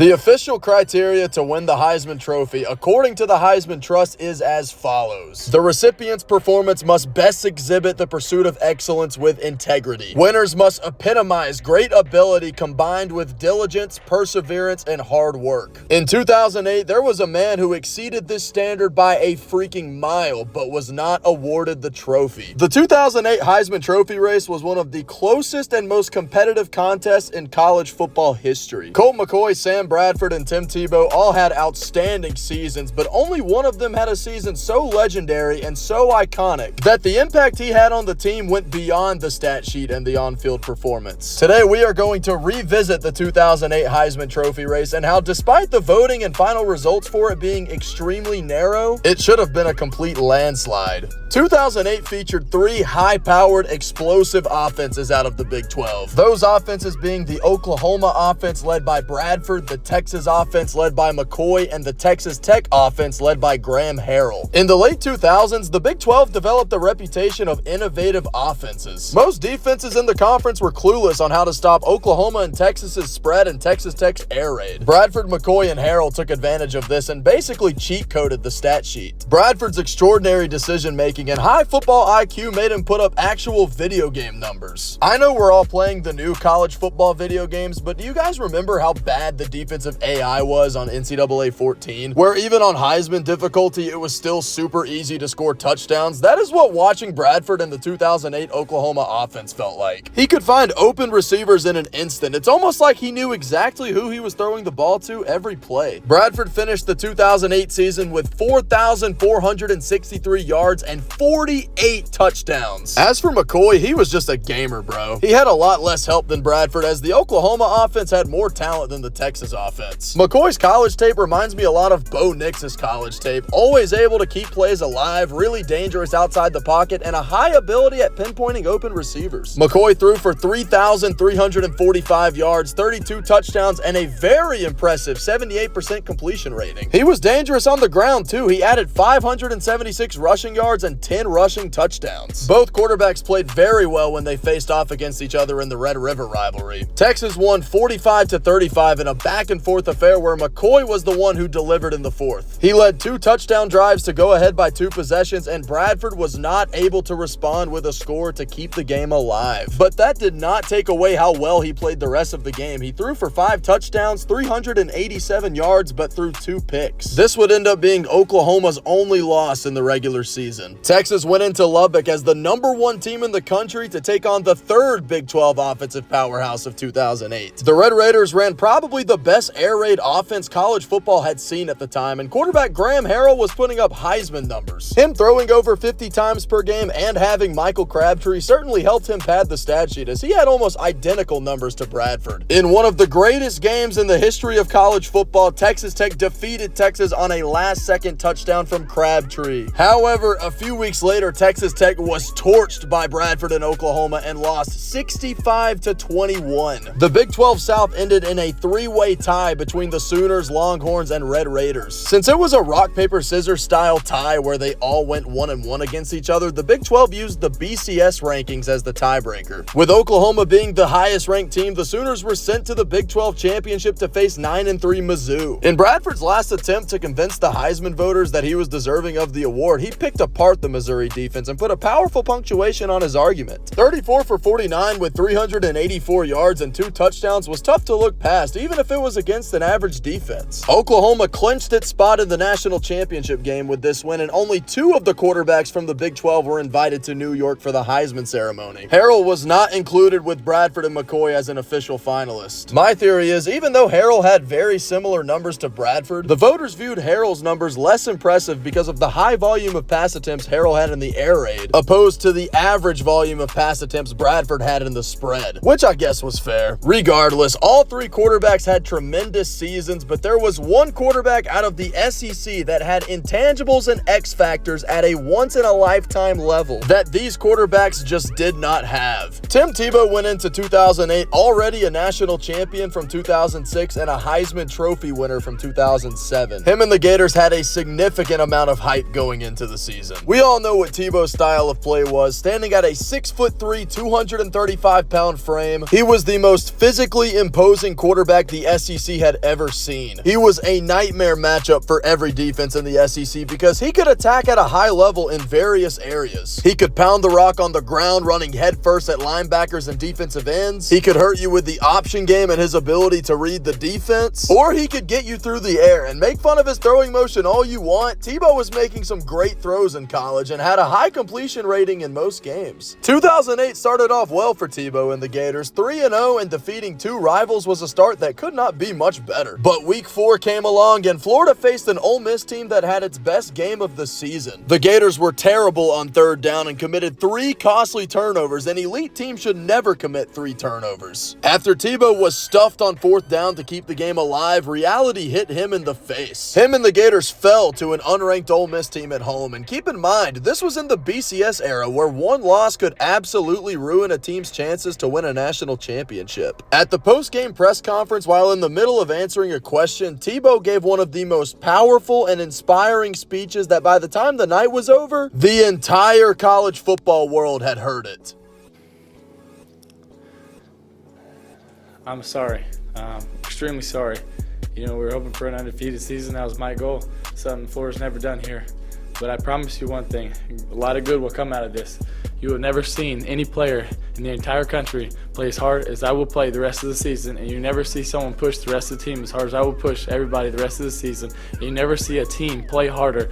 The official criteria to win the Heisman Trophy, according to the Heisman Trust, is as follows. The recipient's performance must best exhibit the pursuit of excellence with integrity. Winners must epitomize great ability combined with diligence, perseverance, and hard work. In 2008, there was a man who exceeded this standard by a freaking mile, but was not awarded the trophy. The 2008 Heisman Trophy race was one of the closest and most competitive contests in college football history. Colt McCoy, Sam Bradford, and Tim Tebow all had outstanding seasons, but only one of them had a season so legendary and so iconic that the impact he had on the team went beyond the stat sheet and the on-field performance. Today, we are going to revisit the 2008 Heisman Trophy race and how, despite the voting and final results for it being extremely narrow, it should have been a complete landslide. 2008 featured three high-powered, explosive offenses out of the Big 12. Those offenses being the Oklahoma offense led by Bradford, the Texas offense led by McCoy, and the Texas Tech offense led by Graham Harrell. In the late 2000s, the Big 12 developed a reputation of innovative offenses. Most defenses in the conference were clueless on how to stop Oklahoma and Texas's spread and Texas Tech's air raid. Bradford, McCoy, and Harrell took advantage of this and basically cheat-coded the stat sheet. Bradford's extraordinary decision-making and high football IQ made him put up actual video game numbers. I know we're all playing the new college football video games, but do you guys remember how bad the defensive AI was on NCAA 14? Where even on Heisman difficulty, it was still super easy to score touchdowns? That is what watching Bradford in the 2008 Oklahoma offense felt like. He could find open receivers in an instant. It's almost like he knew exactly who he was throwing the ball to every play. Bradford finished the 2008 season with 4,463 yards and 48 touchdowns. As for McCoy, he was just a gamer, bro. He had a lot less help than Bradford, as the Oklahoma offense had more talent than the Texas offense. McCoy's college tape reminds me a lot of Bo Nix's college tape. Always able to keep plays alive, really dangerous outside the pocket, and a high ability at pinpointing open receivers. McCoy threw for 3,345 yards, 32 touchdowns, and a very impressive 78% completion rating. He was dangerous on the ground, too. He added 576 rushing yards and 10 rushing touchdowns. Both quarterbacks played very well when they faced off against each other in the Red River rivalry. Texas won 45-35 in a back-and-forth affair where McCoy was the one who delivered in the fourth. He led 2 touchdown drives to go ahead by 2 possessions, and Bradford was not able to respond with a score to keep the game alive. But that did not take away how well he played the rest of the game. He threw for 5 touchdowns, 387 yards, but threw 2 picks. This would end up being Oklahoma's only loss in the regular season. Texas went into Lubbock as the #1 team in the country to take on the 3rd Big 12 offensive powerhouse of 2008. The Red Raiders ran probably the best air raid offense college football had seen at the time, and quarterback Graham Harrell was putting up Heisman numbers. Him throwing over 50 times per game and having Michael Crabtree certainly helped him pad the stat sheet, as he had almost identical numbers to Bradford. In one of the greatest games in the history of college football, Texas Tech defeated Texas on a last-second touchdown from Crabtree. However, a few weeks later, Texas Tech was torched by Bradford and Oklahoma and lost 65-21. The Big 12 South ended in a 3-way tie between the Sooners, Longhorns, and Red Raiders. Since it was a rock, paper, scissors style tie where they all went 1-1 against each other, the Big 12 used the BCS rankings as the tiebreaker. With Oklahoma being the highest ranked team, the Sooners were sent to the Big 12 championship to face 9-3 Mizzou. In Bradford's last attempt to convince the Heisman voters that he was deserving of the award, he picked apart the Missouri defense and put a powerful punctuation on his argument. 34 for 49 with 384 yards and 2 touchdowns was tough to look past, even if it was against an average defense. Oklahoma clinched its spot in the national championship game with this win, and only 2 of the quarterbacks from the Big 12 were invited to New York for the Heisman ceremony. Harrell was not included with Bradford and McCoy as an official finalist. My theory is, even though Harrell had very similar numbers to Bradford, the voters viewed Harrell's numbers less impressive because of the high volume of pass attempts Harrell had in the air raid, opposed to the average volume of pass attempts Bradford had in the spread, which I guess was fair. Regardless, all 3 quarterbacks had tremendous seasons, but there was one quarterback out of the SEC that had intangibles and X factors at a once-in-a-lifetime level that these quarterbacks just did not have. Tim Tebow went into 2008 already a national champion from 2006 and a Heisman Trophy winner from 2007. Him and the Gators had a significant amount of hype going into the season. We all know what Tebow's style of play was. Standing at a 6'3", 235-pound frame, he was the most physically imposing quarterback the SEC SEC had ever seen. He was a nightmare matchup for every defense in the SEC because he could attack at a high level in various areas. He could pound the rock on the ground, running headfirst at linebackers and defensive ends. He could hurt you with the option game and his ability to read the defense, or he could get you through the air. And make fun of his throwing motion all you want, Tebow was making some great throws in college and had a high completion rating in most games. 2008 started off well for Tebow and the Gators. 3-0 and defeating two rivals was a start that could not be much better. But week 4 came along and Florida faced an Ole Miss team that had its best game of the season. The Gators were terrible on third down and committed 3 costly turnovers. An elite team should never commit 3 turnovers. After Tebow was stuffed on 4th down to keep the game alive, reality hit him in the face. Him and the Gators fell to an unranked Ole Miss team at home. And keep in mind, this was in the BCS era where one loss could absolutely ruin a team's chances to win a national championship. At the post-game press conference, while in the middle of answering a question, Tebow gave one of the most powerful and inspiring speeches that by the time the night was over, the entire college football world had heard it. I'm sorry. Extremely sorry. You know, we were hoping for an undefeated season. That was my goal. Something Florida's never done here. But I promise you one thing. A lot of good will come out of this. You have never seen any player in the entire country play as hard as I will play the rest of the season, and you never see someone push the rest of the team as hard as I will push everybody the rest of the season. And you never see a team play harder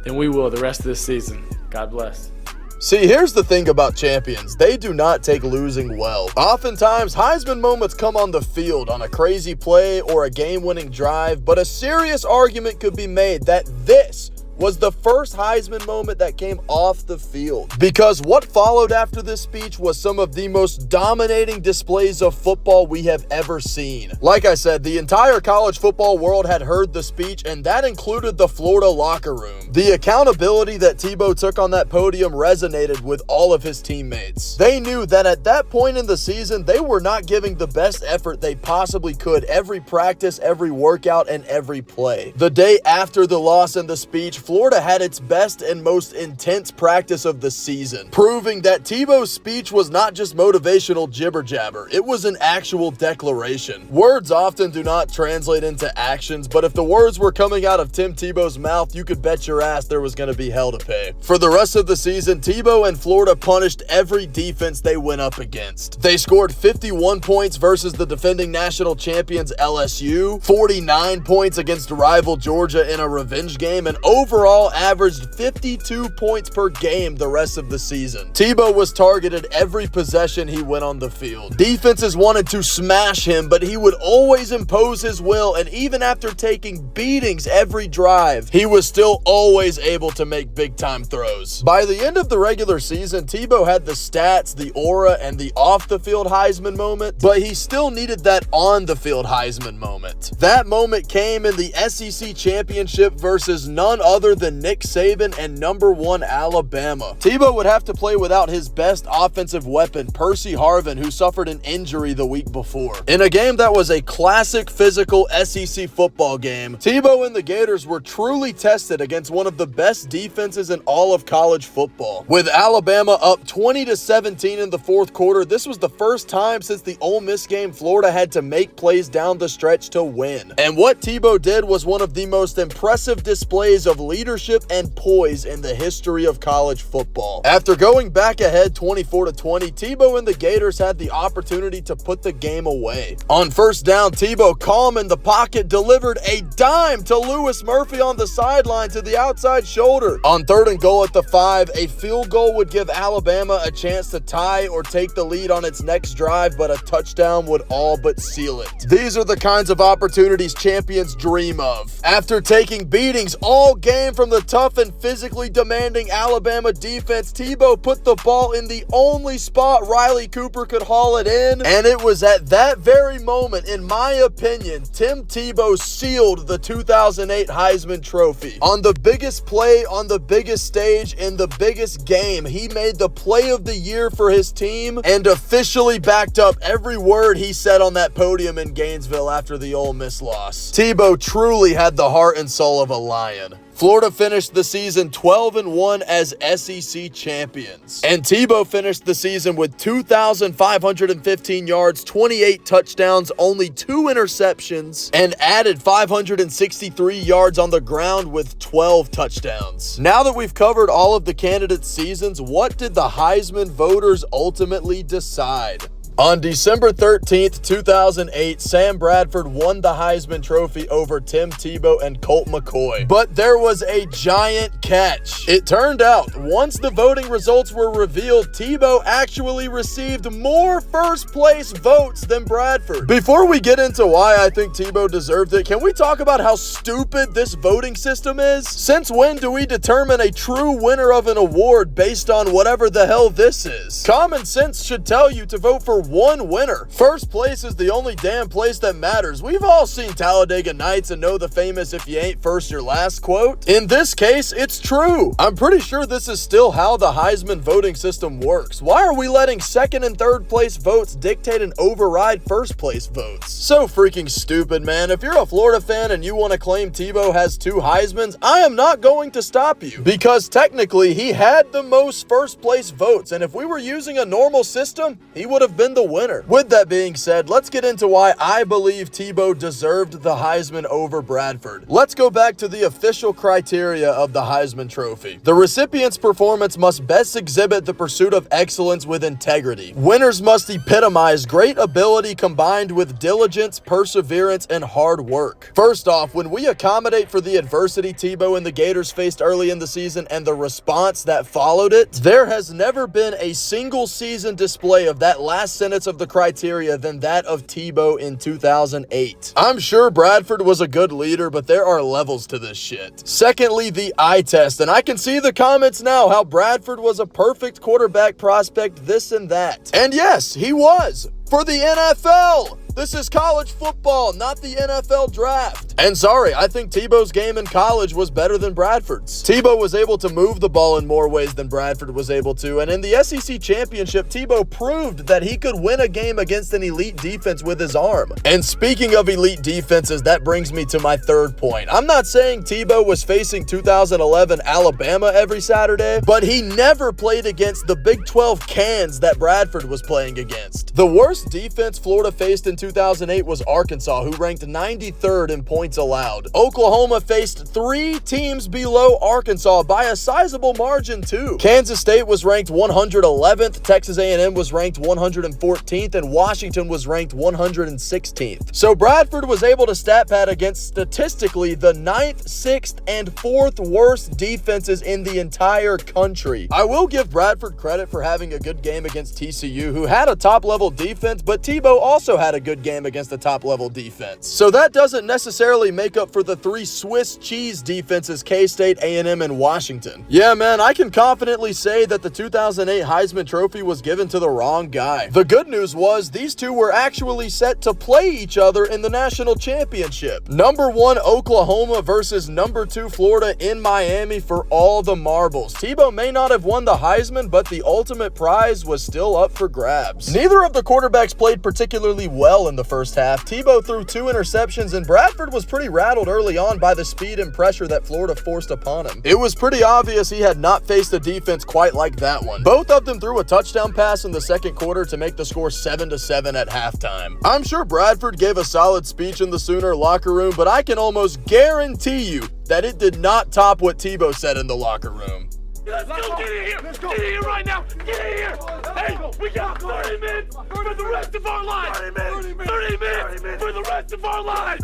than we will the rest of this season. God bless. See, here's the thing about champions. They do not take losing well. Oftentimes, Heisman moments come on the field on a crazy play or a game-winning drive, but a serious argument could be made that this was the first Heisman moment that came off the field. Because what followed after this speech was some of the most dominating displays of football we have ever seen. Like I said, the entire college football world had heard the speech, and that included the Florida locker room. The accountability that Tebow took on that podium resonated with all of his teammates. They knew that at that point in the season, they were not giving the best effort they possibly could every practice, every workout, and every play. The day after the loss and the speech, Florida had its best and most intense practice of the season, proving that Tebow's speech was not just motivational jibber-jabber, it was an actual declaration. Words often do not translate into actions, but if the words were coming out of Tim Tebow's mouth, you could bet your ass there was going to be hell to pay. For the rest of the season, Tebow and Florida punished every defense they went up against. They scored 51 points versus the defending national champions LSU, 49 points against rival Georgia in a revenge game, and overall averaged 52 points per game the rest of the season. Tebow was targeted every possession he went on the field. Defenses wanted to smash him, but he would always impose his will, and even after taking beatings every drive, he was still always able to make big-time throws. By the end of the regular season, Tebow had the stats, the aura, and the off-the-field Heisman moment, but he still needed that on-the-field Heisman moment. That moment came in the SEC championship versus none other than Nick Saban and #1 Alabama. Tebow would have to play without his best offensive weapon, Percy Harvin, who suffered an injury the week before. In a game that was a classic physical SEC football game, Tebow and the Gators were truly tested against one of the best defenses in all of college football. With Alabama up 20-17 in the 4th quarter, this was the first time since the Ole Miss game Florida had to make plays down the stretch to win. And what Tebow did was one of the most impressive displays of leadership and poise in the history of college football. After going back ahead 24-20, Tebow and the Gators had the opportunity to put the game away. On 1st down, Tebow, calm in the pocket, delivered a dime to Lewis Murphy on the sideline to the outside shoulder. On 3rd and goal at the 5, a field goal would give Alabama a chance to tie or take the lead on its next drive, but a touchdown would all but seal it. These are the kinds of opportunities champions dream of. After taking beatings all game from the tough and physically demanding Alabama defense, Tebow put the ball in the only spot Riley Cooper could haul it in, and it was at that very moment, in my opinion, Tim Tebow sealed the 2008 Heisman Trophy. On the biggest play, on the biggest stage, in the biggest game, he made the play of the year for his team and officially backed up every word he said on that podium in Gainesville after the Ole Miss loss. Tebow truly had the heart and soul of a lion. Florida finished the season 12-1 as SEC champions. And Tebow finished the season with 2,515 yards, 28 touchdowns, only 2 interceptions, and added 563 yards on the ground with 12 touchdowns. Now that we've covered all of the candidates' seasons, what did the Heisman voters ultimately decide? On December 13th, 2008, Sam Bradford won the Heisman Trophy over Tim Tebow and Colt McCoy. But there was a giant catch. It turned out, once the voting results were revealed, Tebow actually received more first-place votes than Bradford. Before we get into why I think Tebow deserved it, can we talk about how stupid this voting system is? Since when do we determine a true winner of an award based on whatever the hell this is? Common sense should tell you to vote for one winner. First place is the only damn place that matters. We've all seen Talladega Nights and know the famous "if you ain't first, you're last" quote. In this case, it's true. I'm pretty sure this is still how the Heisman voting system works. Why are we letting second and third place votes dictate and override first place votes? So freaking stupid, man. If you're a Florida fan and you want to claim Tebow has 2 Heismans, I am not going to stop you, because technically he had the most first place votes, and if we were using a normal system, he would have been the winner. With that being said, let's get into why I believe Tebow deserved the Heisman over Bradford. Let's go back to the official criteria of the Heisman Trophy. The recipient's performance must best exhibit the pursuit of excellence with integrity. Winners must epitomize great ability combined with diligence, perseverance, and hard work. First off, when we accommodate for the adversity Tebow and the Gators faced early in the season and the response that followed it, there has never been a single season display of that last sentence of the criteria than that of Tebow in 2008. I'm sure Bradford was a good leader, but there are levels to this shit. Secondly, the eye test, and I can see the comments now how Bradford was a perfect quarterback prospect, this and that. And yes, he was. For the NFL. This is college football, not the NFL draft. And sorry, I think Tebow's game in college was better than Bradford's. Tebow was able to move the ball in more ways than Bradford was able to, and in the SEC championship, Tebow proved that he could win a game against an elite defense with his arm. And speaking of elite defenses, that brings me to my third point. I'm not saying Tebow was facing 2011 Alabama every Saturday, but he never played against the Big 12 cans that Bradford was playing against. The worst defense Florida faced in 2008 was Arkansas, who ranked 93rd in points allowed. Oklahoma faced 3 teams below Arkansas by a sizable margin too. Kansas State was ranked 111th, Texas A&M was ranked 114th, and Washington was ranked 116th. So Bradford was able to stat pad against statistically the 9th, 6th, and 4th worst defenses in the entire country. I will give Bradford credit for having a good game against TCU, who had a top-level defense, but Tebow also had a good game against the top-level defense. So that doesn't necessarily make up for the 3 Swiss cheese defenses K-State, A&M, and Washington. Yeah, man, I can confidently say that the 2008 Heisman Trophy was given to the wrong guy. The good news was these two were actually set to play each other in the national championship. Number 1 Oklahoma versus number 2 Florida in Miami for all the marbles. Tebow may not have won the Heisman, but the ultimate prize was still up for grabs. Neither of the quarterbacks played particularly well in the first half. Tebow threw 2 interceptions, and Bradford was pretty rattled early on by the speed and pressure that Florida forced upon him. It was pretty obvious he had not faced a defense quite like that one. Both of them threw a touchdown pass in the second quarter to make the score 7-7 at halftime. I'm sure Bradford gave a solid speech in the Sooner locker room, but I can almost guarantee you that it did not top what Tebow said in the locker room. Let's go, get in here! Let's go. Get in here right now! Get in here! Hey, we got 30 minutes for the rest of our lives! 30 minutes for the rest of our lives!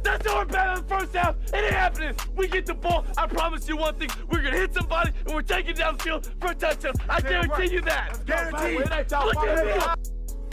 That's our bet on the first half. It ain't happening. We get the ball. I promise you one thing. We're going to hit somebody, and we're taking down the field for a touchdown. I guarantee you that. Guarantee. Look at me.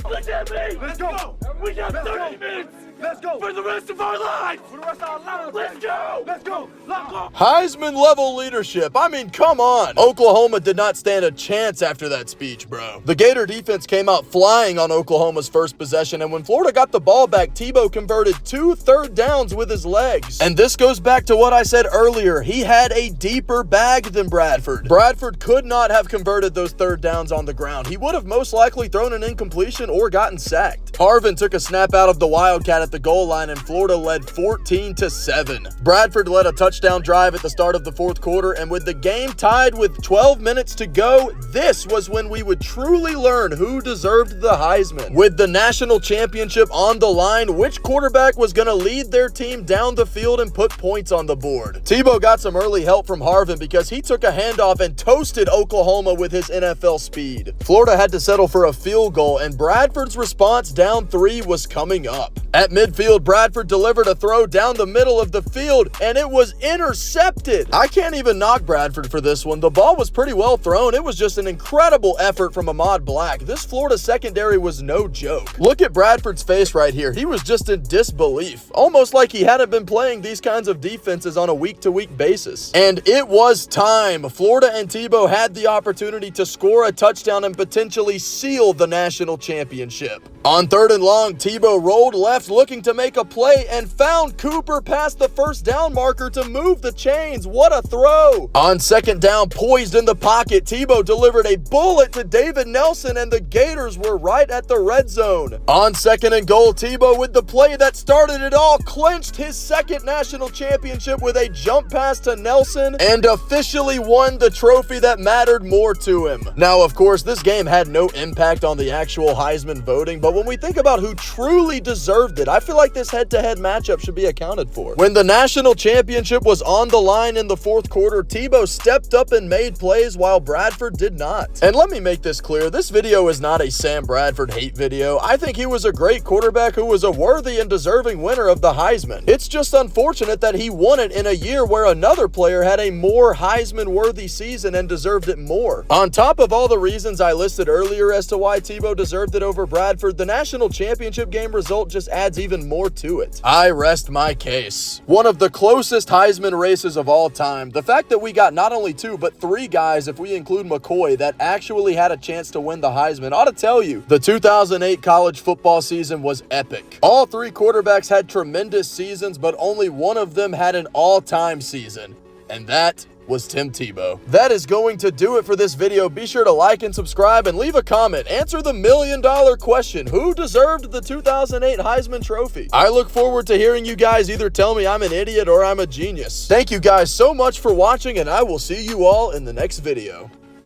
Look at me. Let's go. We got 30 minutes. Let's go. For the rest of our lives. For the rest of our lives. Let's go. Let's go. Let's go. Heisman level leadership. I mean, come on. Oklahoma did not stand a chance after that speech, bro. The Gator defense came out flying on Oklahoma's first possession, and when Florida got the ball back, Tebow converted 2 third downs with his legs. And this goes back to what I said earlier. He had a deeper bag than Bradford. Bradford could not have converted those third downs on the ground. He would have most likely thrown an incompletion or gotten sacked. Harvin took a snap out of the Wildcat at the goal line, and Florida led 14-7. Bradford led a touchdown drive at the start of the fourth quarter, and with the game tied with 12 minutes to go, this was when we would truly learn who deserved the Heisman. With the national championship on the line, which quarterback was going to lead their team down the field and put points on the board? Tebow got some early help from Harvin because he took a handoff and toasted Oklahoma with his NFL speed. Florida had to settle for a field goal, and Bradford's response down 3 was coming up. At midfield, Bradford delivered a throw down the middle of the field, and it was intercepted. I can't even knock Bradford for this one. The ball was pretty well thrown. It was just an incredible effort from Ahmad Black. This Florida secondary was no joke. Look at Bradford's face right here. He was just in disbelief, almost like he hadn't been playing these kinds of defenses on a week-to-week basis. And it was time. Florida and Tebow had the opportunity to score a touchdown and potentially seal the national championship. On 3rd and long, Tebow rolled left looking to make a play and found Cooper past the first down marker to move the chains. What a throw! On 2nd down, poised in the pocket, Tebow delivered a bullet to David Nelson, and the Gators were right at the red zone. On 2nd and goal, Tebow, with the play that started it all, clinched his 2nd national championship with a jump pass to Nelson and officially won the trophy that mattered more to him. Now, of course, this game had no impact on the actual Heisman voting, but when we think about who truly deserved it, I feel like this head-to-head matchup should be accounted for. When the national championship was on the line in the fourth quarter, Tebow stepped up and made plays while Bradford did not. And let me make this clear, this video is not a Sam Bradford hate video. I think he was a great quarterback who was a worthy and deserving winner of the Heisman. It's just unfortunate that he won it in a year where another player had a more Heisman-worthy season and deserved it more. On top of all the reasons I listed earlier as to why Tebow deserved it over Bradford, the national championship game result just adds even more to it. I rest my case. One of the closest Heisman races of all time. The fact that we got not only 2 but 3 guys, if we include McCoy, that actually had a chance to win the Heisman ought to tell you the 2008 college football season was epic. All 3 quarterbacks had tremendous seasons, but only one of them had an all-time season, and that was Tim Tebow. That is going to do it for this video. Be sure to like and subscribe and leave a comment. Answer the $1 million question. Who deserved the 2008 Heisman Trophy? I look forward to hearing you guys either tell me I'm an idiot or I'm a genius. Thank you guys so much for watching, and I will see you all in the next video.